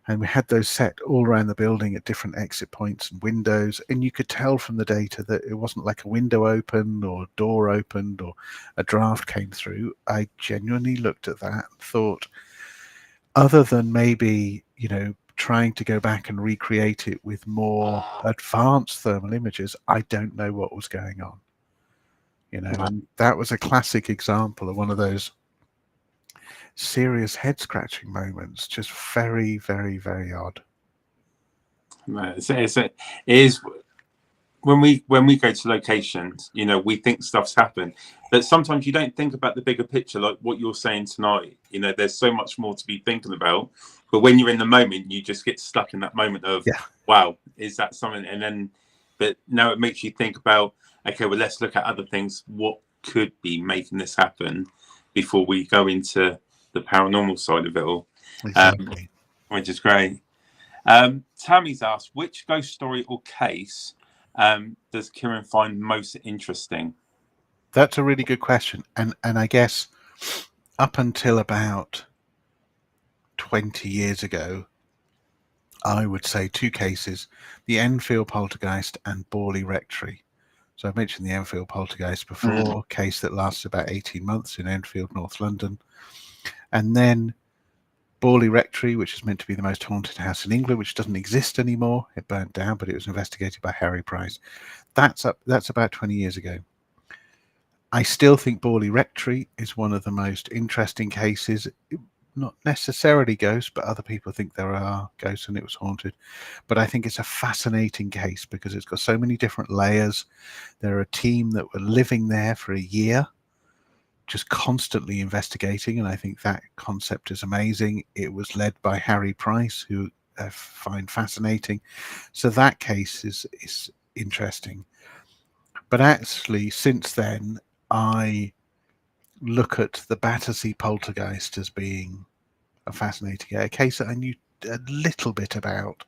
And we had those set all around the building at different exit points and windows. And you could tell from the data that it wasn't like a window opened or a door opened or a draft came through. I genuinely looked at that and thought, other than maybe, trying to go back and recreate it with more advanced thermal images, I don't know what was going on. And that was a classic example of one of those serious head-scratching moments. Just very, very, very odd. It is when we go to locations, we think stuff's happened, but sometimes you don't think about the bigger picture, like what you're saying tonight. There's so much more to be thinking about, but when you're in the moment, you just get stuck in that moment of, wow, is that something? And then but now it makes you think about, okay, well, let's look at other things. What could be making this happen before we go into the paranormal side of it all? Exactly. Which is great. Tammy's asked, which ghost story or case does Ciarán find most interesting? That's a really good question. And I guess up until about 20 years ago, I would say two cases, the Enfield poltergeist and Borley Rectory. So I mentioned the Enfield poltergeist before, case that lasted about 18 months in Enfield, North London. And then Borley Rectory, which is meant to be the most haunted house in England, which doesn't exist anymore. It burnt down, but it was investigated by Harry Price. That's about 20 years ago. I still think Borley Rectory is one of the most interesting cases. Not necessarily ghosts, but other people think there are ghosts and it was haunted. But I think it's a fascinating case because it's got so many different layers. There are a team that were living there for a year, just constantly investigating, and I think that concept is amazing. It was led by Harry Price, who I find fascinating. So that case is interesting. But actually, since then, I look at the Battersea poltergeist as being a fascinating case that I knew a little bit about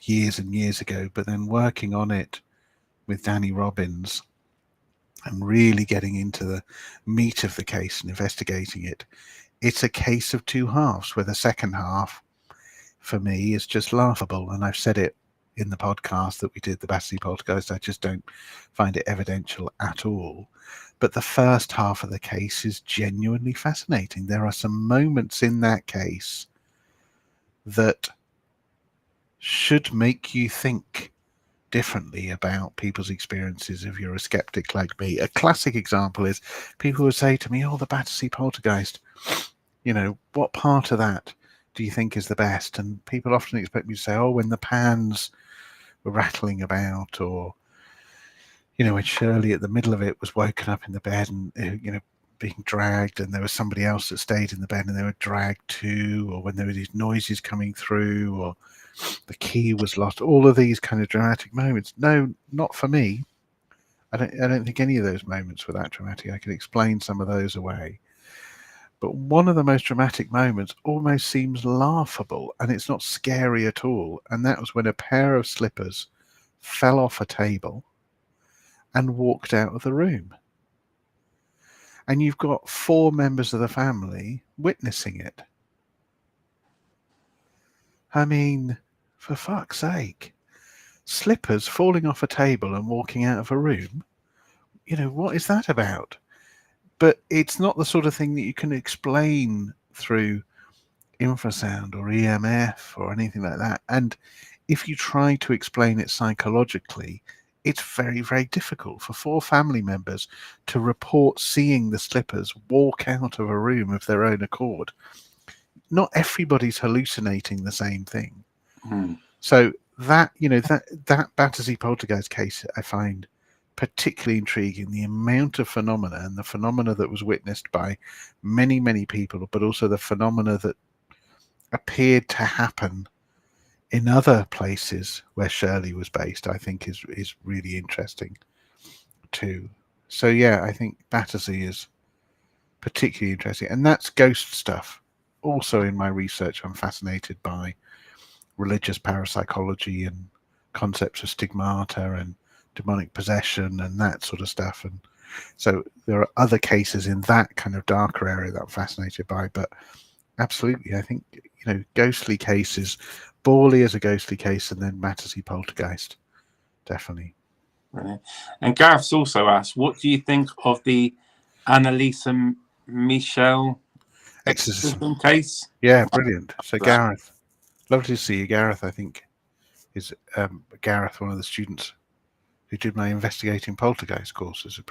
years and years ago, but then working on it with Danny Robbins and really getting into the meat of the case and investigating it, it's a case of two halves, where the second half for me is just laughable. And I've said it in the podcast that we did, the Battersea poltergeist, I just don't find it evidential at all. But the first half of the case is genuinely fascinating. There are some moments in that case that should make you think differently about people's experiences if you're a skeptic like me. A classic example is people would say to me, oh, the Battersea poltergeist, what part of that do you think is the best? And people often expect me to say, oh, when the pans were rattling about, or when Shirley at the middle of it was woken up in the bed and being dragged, and there was somebody else that stayed in the bed and they were dragged too, or when there were these noises coming through, or the key was lost. All of these kind of dramatic moments. No, not for me. I don't think any of those moments were that dramatic. I can explain some of those away. But one of the most dramatic moments almost seems laughable, and it's not scary at all. And that was when a pair of slippers fell off a table and walked out of the room. And you've got 4 members of the family witnessing it. I mean, for fuck's sake. Slippers falling off a table and walking out of a room. What is that about? But it's not the sort of thing that you can explain through infrasound or EMF or anything like that. And if you try to explain it psychologically, it's very, very difficult for 4 family members to report seeing the slippers walk out of a room of their own accord. Not everybody's hallucinating the same thing. So that Battersea poltergeist case I find particularly intriguing. The amount of phenomena, and the phenomena that was witnessed by many, many people, but also the phenomena that appeared to happen in other places where Shirley was based, I think is really interesting too. So yeah, I think Battersea is particularly interesting, and that's ghost stuff. Also in my research, I'm fascinated by religious parapsychology and concepts of stigmata and demonic possession and that sort of stuff. And so there are other cases in that kind of darker area that I'm fascinated by. But absolutely, I think, ghostly cases, Borley is a ghostly case, and then Battersea poltergeist, definitely. Right. And Gareth's also asked, what do you think of the Annalisa Michel exorcism case? Yeah, brilliant. So Gareth, lovely to see you. Gareth, I think, is Gareth, one of the students who did my investigating poltergeist course, is a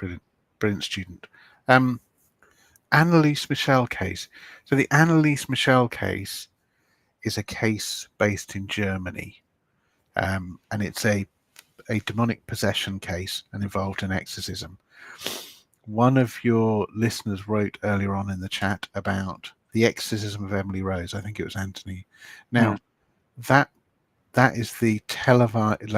brilliant student. Annalise Michel case. So the Annalise Michel case is a case based in Germany, and it's a demonic possession case and involved an exorcism. One of your listeners wrote earlier on in the chat about the exorcism of Emily Rose. I think it was Anthony. Now, that is the televised,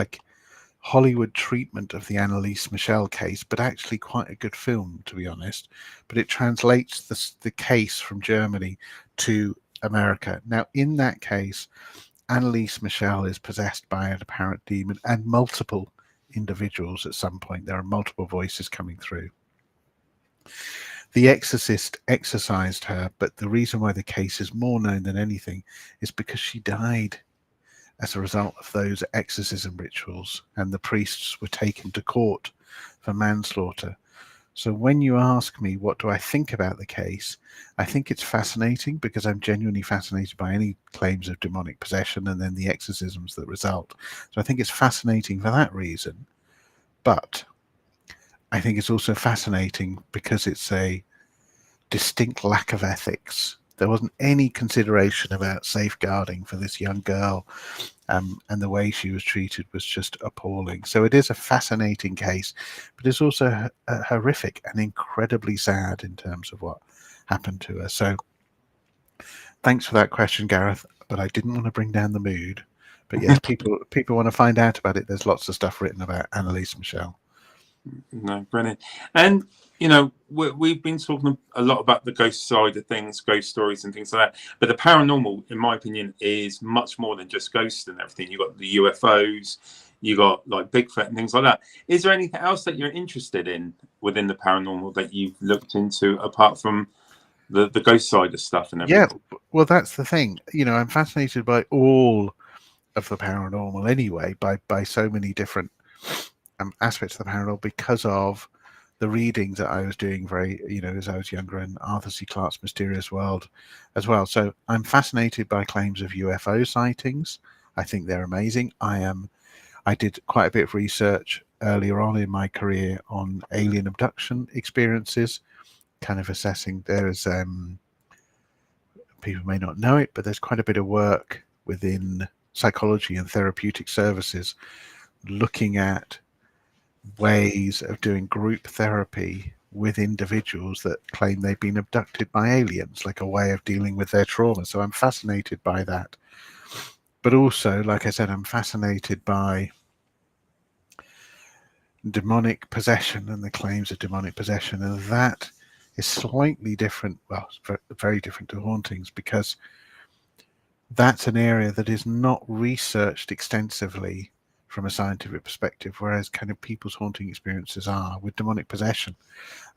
Hollywood treatment of the Annalise Michel case, but actually quite a good film, to be honest. But it translates the case from Germany to America. Now, in that case, Annalise Michel is possessed by an apparent demon and multiple individuals at some point. There are multiple voices coming through. The exorcist exorcised her, but the reason why the case is more known than anything is because she died as a result of those exorcism rituals, and the priests were taken to court for manslaughter. So when you ask me what do I think about the case, I think it's fascinating because I'm genuinely fascinated by any claims of demonic possession and then the exorcisms that result. So I think it's fascinating for that reason. But I think it's also fascinating because it's a distinct lack of ethics. There wasn't any consideration about safeguarding for this young girl, and the way she was treated was just appalling. So it is a fascinating case, but it's also horrific and incredibly sad in terms of what happened to her. So thanks for that question, Gareth, but I didn't want to bring down the mood. But yes, people want to find out about it. There's lots of stuff written about Annalise Michel. No, brilliant. And we've been talking a lot about the ghost side of things, ghost stories and things like that. But the paranormal, in my opinion, is much more than just ghosts and everything. You've got the UFOs, you got like Bigfoot and things like that. Is there anything else that you're interested in within the paranormal that you've looked into apart from the ghost side of stuff and everything? Yeah, well, that's the thing. I'm fascinated by all of the paranormal anyway, by so many different aspects of the paranormal because of the readings that I was doing as I was younger, and Arthur C. Clarke's Mysterious World as well. So I'm fascinated by claims of UFO sightings. I think they're amazing. I did quite a bit of research earlier on in my career on alien abduction experiences, kind of assessing. There's people may not know it, but there's quite a bit of work within psychology and therapeutic services looking at ways of doing group therapy with individuals that claim they've been abducted by aliens, like a way of dealing with their trauma. So I'm fascinated by that. But also, like I said, I'm fascinated by demonic possession and the claims of demonic possession. And that is slightly different. Well, it's very different to hauntings because that's an area that is not researched extensively from a scientific perspective, whereas kind of people's haunting experiences are. With demonic possession,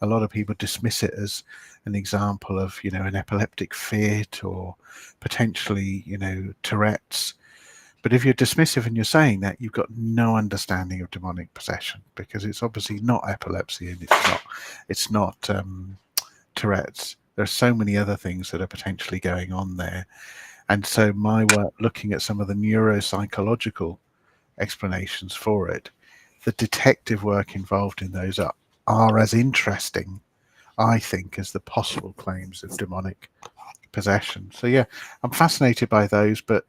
a lot of people dismiss it as an example of, an epileptic fit or potentially, Tourette's. But if you're dismissive and you're saying that, you've got no understanding of demonic possession, because it's obviously not epilepsy and it's not Tourette's. There are so many other things that are potentially going on there. And so my work looking at some of the neuropsychological explanations for it, the detective work involved in those are as interesting, I think, as the possible claims of demonic possession. So yeah, I'm fascinated by those, but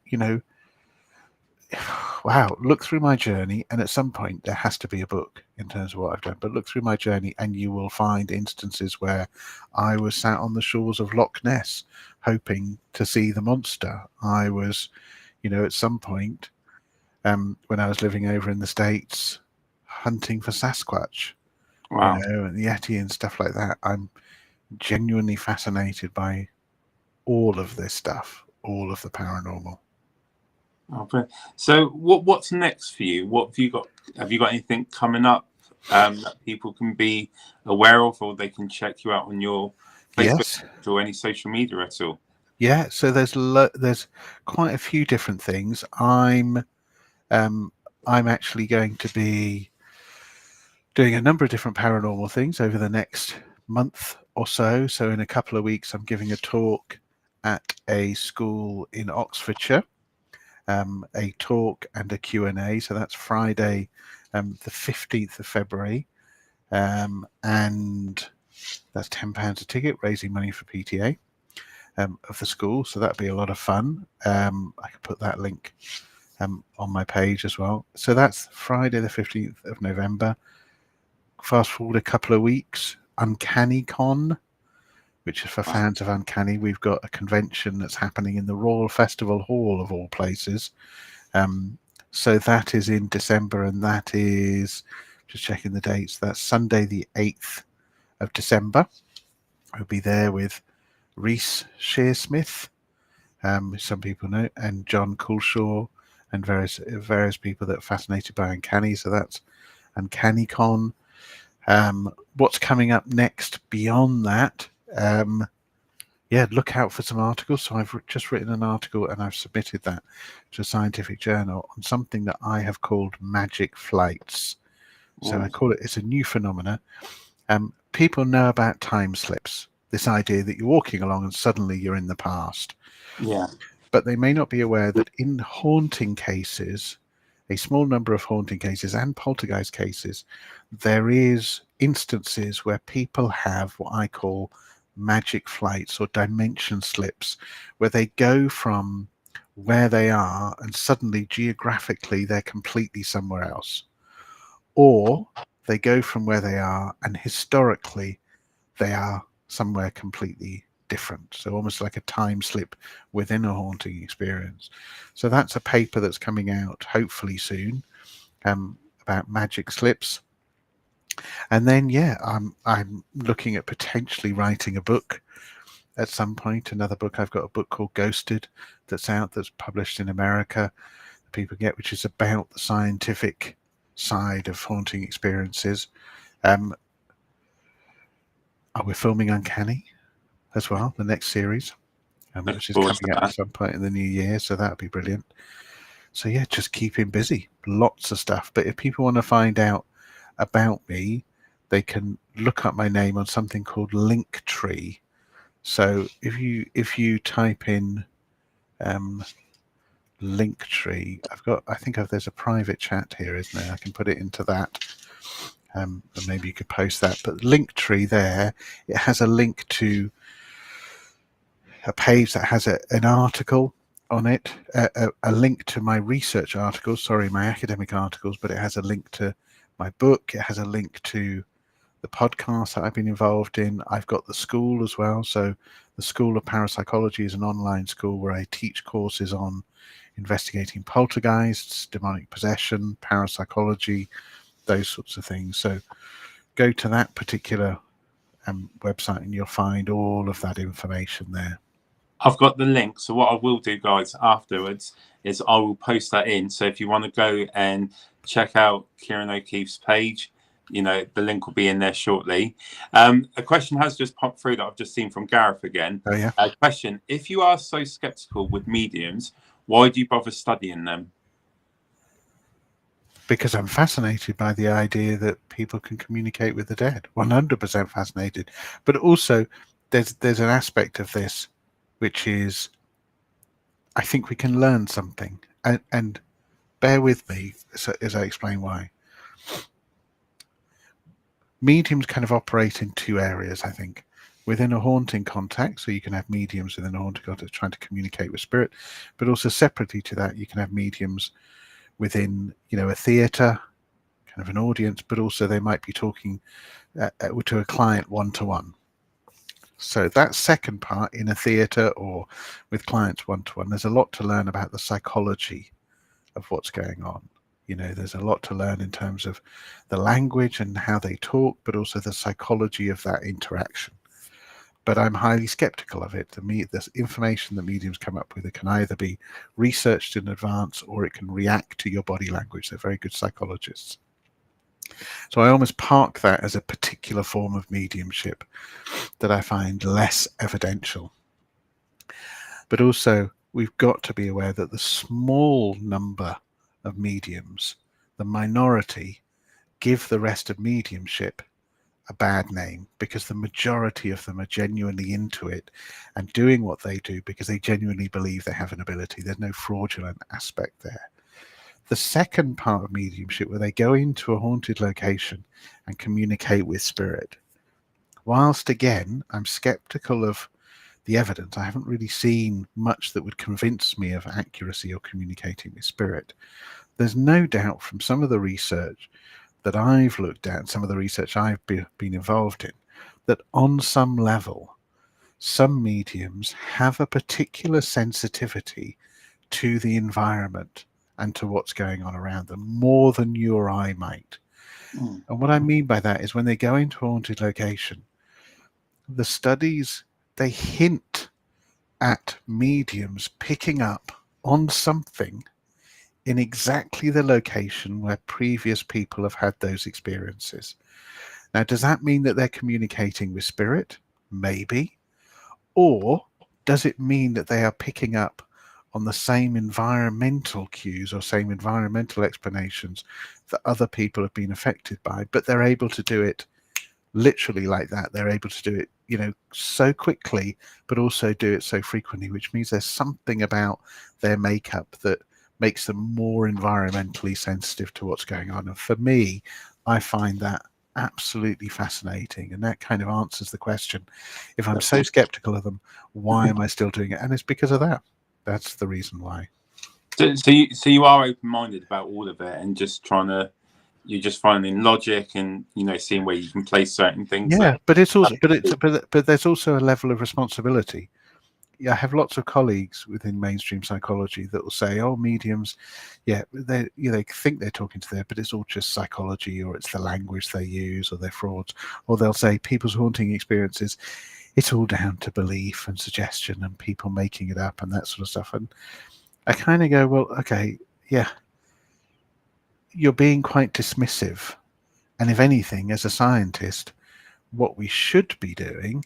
wow, look through my journey, and at some point there has to be a book in terms of what I've done, but look through my journey and you will find instances where I was sat on the shores of Loch Ness hoping to see the monster. I was, at some point, when I was living over in the States, hunting for Sasquatch, Wow. and Yeti and stuff like that. I'm genuinely fascinated by all of this stuff, all of the paranormal. Okay. So what's next for you? What have you got? Have you got anything coming up that people can be aware of, or they can check you out on your Facebook or any social media at all? Yeah. So there's quite a few different things. I'm actually going to be doing a number of different paranormal things over the next month or so. So in a couple of weeks, I'm giving a talk at a school in Oxfordshire, a talk and a Q&A. So that's Friday, the 15th of February. And that's £10 a ticket, raising money for PTA of the school. So that'd be a lot of fun. I can put that link on my page as well. So that's Friday, the 15th of November. Fast forward a couple of weeks, Uncanny Con, which is for fans of Uncanny. We've got a convention that's happening in the Royal Festival Hall of all places. So that is in December, and that is, just checking the dates, that's Sunday the 8th of December. I'll be there with Reese Shearsmith, some people know, and John Coulshaw, and various people that are fascinated by Uncanny. So that's Uncanny Con. What's coming up next beyond that? Yeah, look out for some articles. So I've just written an article and I've submitted that to a scientific journal on something that I have called magic flights. So I call it, it's a new phenomena. People know about time slips, this idea that you're walking along and suddenly you're in the past. Yeah. But they may not be aware that in haunting cases, a small number of haunting cases and poltergeist cases, there is instances where people have what I call magic flights or dimension slips, where they go from where they are and suddenly geographically they're completely somewhere else, or they go from where they are and historically they are somewhere completely different. So almost like a time slip within a haunting experience. So that's a paper that's coming out hopefully soon, about magic slips. And then yeah, I'm looking at potentially writing a book at some point. Another book, I've got a book called Ghosted that's out, that's published in America, that people get, which is about the scientific side of haunting experiences. We're filming Uncanny as well, the next series, which is coming up at some point in the new year, so that'll be brilliant. So yeah, just keeping busy, lots of stuff. But if people want to find out about me, they can look up my name on something called Linktree. So if you type in Linktree, there's a private chat here, isn't there? I can put it into that. And maybe you could post that. But Linktree there, it has a link to a page that has an article on it, a link to my research articles, sorry, my academic articles, but it has a link to my book. It has a link to the podcast that I've been involved in. I've got the school as well. So the School of Parapsychology is an online school where I teach courses on investigating poltergeists, demonic possession, parapsychology, those sorts of things. So go to that particular website and you'll find all of that information there. I've got the link. So what I will do, guys, afterwards is I will post that in. So if you want to go and check out Ciarán O'Keefe's page, the link will be in there shortly. A question has just popped through that I've just seen from Gareth again. Oh, yeah. A question: if you are so skeptical with mediums, why do you bother studying them? Because I'm fascinated by the idea that people can communicate with the dead. 100% fascinated. But also, there's an aspect of this which is, I think we can learn something. And bear with me as I explain why. Mediums kind of operate in two areas, I think. Within a haunting context, so you can have mediums within a haunting context trying to communicate with spirit, but also separately to that, you can have mediums within, a theatre, kind of an audience, but also they might be talking to a client one-to-one. So that second part in a theatre or with clients one-to-one, there's a lot to learn about the psychology of what's going on. There's a lot to learn in terms of the language and how they talk, but also the psychology of that interaction. But I'm highly skeptical of it. This information that mediums come up with, it can either be researched in advance or it can react to your body language. They're very good psychologists. So I almost park that as a particular form of mediumship that I find less evidential. But also, we've got to be aware that the small number of mediums, the minority, give the rest of mediumship a bad name, because the majority of them are genuinely into it and doing what they do because they genuinely believe they have an ability. There's no fraudulent aspect there. The second part of mediumship, where they go into a haunted location and communicate with spirit, whilst again I'm skeptical of the evidence, I haven't really seen much that would convince me of accuracy or communicating with spirit. There's no doubt from some of the research that I've looked at, some of the research I've been involved in, that on some level, some mediums have a particular sensitivity to the environment and to what's going on around them, more than you or I might. And what I mean by that is when they go into a haunted location, the studies, they hint at mediums picking up on something in exactly the location where previous people have had those experiences. Now, does that mean that they're communicating with spirit? Maybe. Or does it mean that they are picking up on the same environmental cues or same environmental explanations that other people have been affected by, but they're able to do it literally like that? They're able to do it, so quickly, but also do it so frequently, which means there's something about their makeup that makes them more environmentally sensitive to what's going on. And for me, I find that absolutely fascinating, and that kind of answers the question, if I'm so skeptical of them, why am I still doing it? And it's because of that. That's the reason why. So you are open-minded about all of it, and you're just finding logic and seeing where you can place certain things. Yeah, but it's also but there's also a level of responsibility. I have lots of colleagues within mainstream psychology that will say, "Oh, mediums, they think they're talking to them, but it's all just psychology, or it's the language they use, or they're frauds." Or they'll say people's haunting experiences, it's all down to belief and suggestion and people making it up and that sort of stuff. And I kind of go, well, okay, yeah, you're being quite dismissive. And if anything, as a scientist, what we should be doing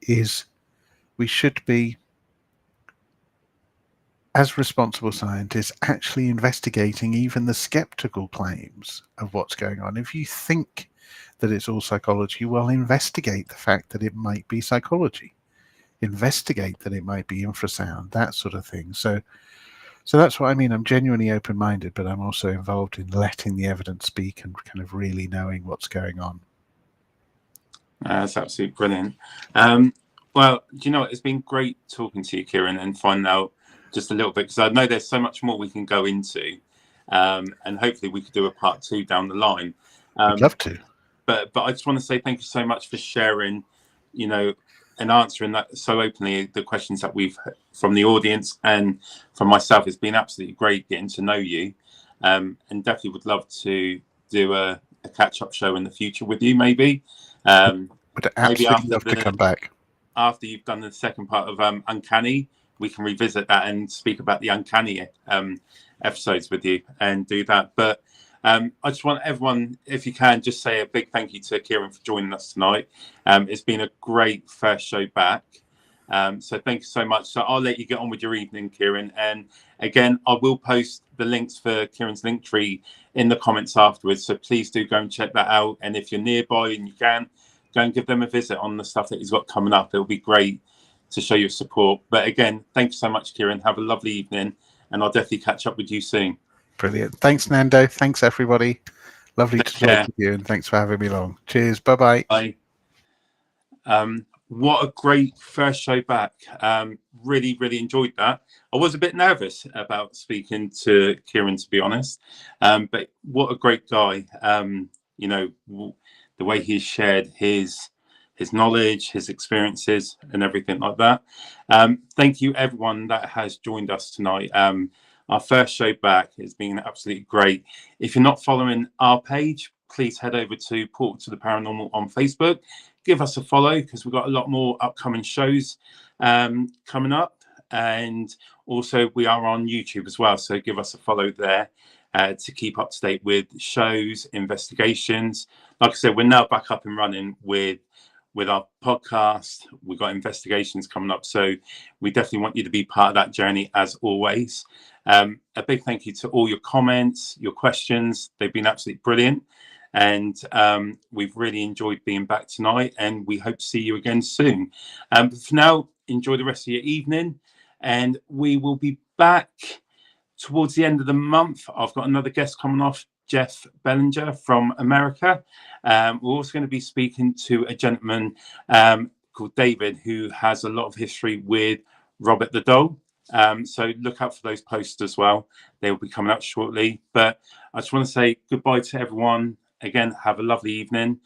is we should be, as responsible scientists, actually investigating even the skeptical claims of what's going on. If you think that it's all psychology, well, investigate the fact that it might be psychology. Investigate that it might be infrasound, that sort of thing. So that's what I mean. I'm genuinely open-minded, but I'm also involved in letting the evidence speak and kind of really knowing what's going on. That's absolutely brilliant. Well, do you know what? It's been great talking to you, Ciarán, and finding out just a little bit, because I know there's so much more we can go into, and hopefully we could do a part 2 down the line. I'd love to. But I just want to say thank you so much for sharing, and answering that so openly, the questions that we've from the audience and from myself. It's been absolutely great getting to know you, and definitely would love to do a catch-up show in the future with you, maybe. Would absolutely maybe love to come back. After you've done the second part of Uncanny, we can revisit that and speak about the Uncanny episodes with you and do that. But I just want everyone, if you can, just say a big thank you to Ciarán for joining us tonight. It's been a great first show back. So thank you so much. So I'll let you get on with your evening, Ciarán. And again, I will post the links for Ciarán's link tree in the comments afterwards. So please do go and check that out. And if you're nearby and you can, go and give them a visit on the stuff that he's got coming up. It'll be great to show your support. But again, thank you so much, Ciarán. Have a lovely evening, and I'll definitely catch up with you soon. Brilliant. Thanks, Nando. Thanks, everybody. Lovely to talk with you, and thanks for having me along. Cheers. Bye-bye. Bye. What a great first show back. Really, really enjoyed that. I was a bit nervous about speaking to Ciarán, to be honest. But what a great guy. The way he shared his knowledge, his experiences, and everything like that. Thank you, everyone that has joined us tonight. Our first show back has been absolutely great. If you're not following our page, please head over to Portal to the Paranormal on Facebook. Give us a follow, because we've got a lot more upcoming shows coming up. And also we are on YouTube as well. So give us a follow there to keep up to date with shows, investigations. Like I said, we're now back up and running with our podcast. We've got investigations coming up. So we definitely want you to be part of that journey, as always. A big thank you to all your comments, your questions. They've been absolutely brilliant. And we've really enjoyed being back tonight, and we hope to see you again soon. But for now, enjoy the rest of your evening, and we will be back towards the end of the month. I've got another guest coming off, Jeff Bellinger from America. We're also going to be speaking to a gentleman called David, who has a lot of history with Robert the Doll. So look out for those posts as well. They will be coming out shortly. But I just want to say goodbye to everyone. Again, have a lovely evening.